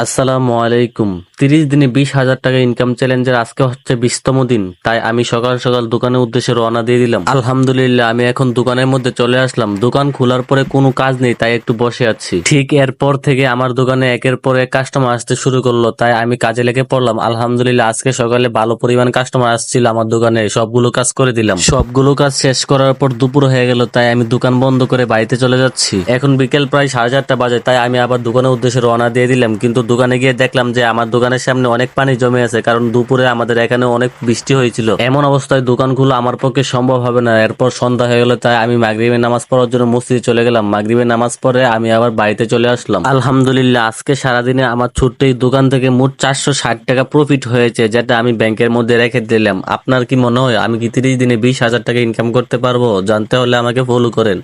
আসসালামু আলাইকুম। 30 দিনে 20,000 টাকা ইনকাম চ্যালেঞ্জের আজকে হচ্ছে 20তম দিন। তাই আমি সকাল সকাল দোকানের উদ্দেশ্যে রওনা দিয়ে দিলাম। আলহামদুলিল্লাহ আমি এখন দোকানের মধ্যে চলে আসলাম। দোকান খোলার পরে কোনো কাজ নেই, তাই একটু বসে আছি। ঠিক এরপর থেকে আমার দোকানে একের পর এক কাস্টমার আসতে শুরু করলো, তাই আমি কাজে লেগে পড়লাম। আলহামদুলিল্লাহ আজকে সকালে ভালো পরিমাণ কাস্টমার আসছিল আমার দোকানে, সবগুলো কাজ করে দিলাম। সবগুলো কাজ শেষ করার পর দুপুর হয়ে গেল, তাই আমি দোকান বন্ধ করে বাড়িতে চলে যাচ্ছি। এখন বিকেল প্রায় 4:30 বাজে, তাই আমি আবার দোকানের উদ্দেশ্যে রওনা দিয়ে দিলাম। কিন্তু দোকানে গিয়ে দেখলাম যে আমার দোকানের সামনে অনেক পানি জমে আছে, কারণ দুপুরে আমাদের এখানে অনেক বৃষ্টি হয়েছিল। এমন অবস্থায় দোকান খোলা আমার পক্ষে সম্ভব হবে না। এরপর সন্ধ্যা হয়ে গেল, তাই আমি মাগরিবের নামাজ পড়ার জন্য মসজিদে চলে গেলাম। মাগরিবের নামাজ পড়ে আমি আবার বাড়িতে চলে আসলাম। আলহামদুলিল্লাহ আজকে সারাদিনে আমার ছোট্ট এই দোকান থেকে মোট 460 টাকা প্রফিট হয়েছে, যেটা আমি ব্যাংকের মধ্যে রেখে দিলাম। আপনার কি মনে হয় আমি কি 30 দিনে 20,000 টাকা ইনকাম করতে পারবো? জানতে হলে আমাকে ফলো করেন।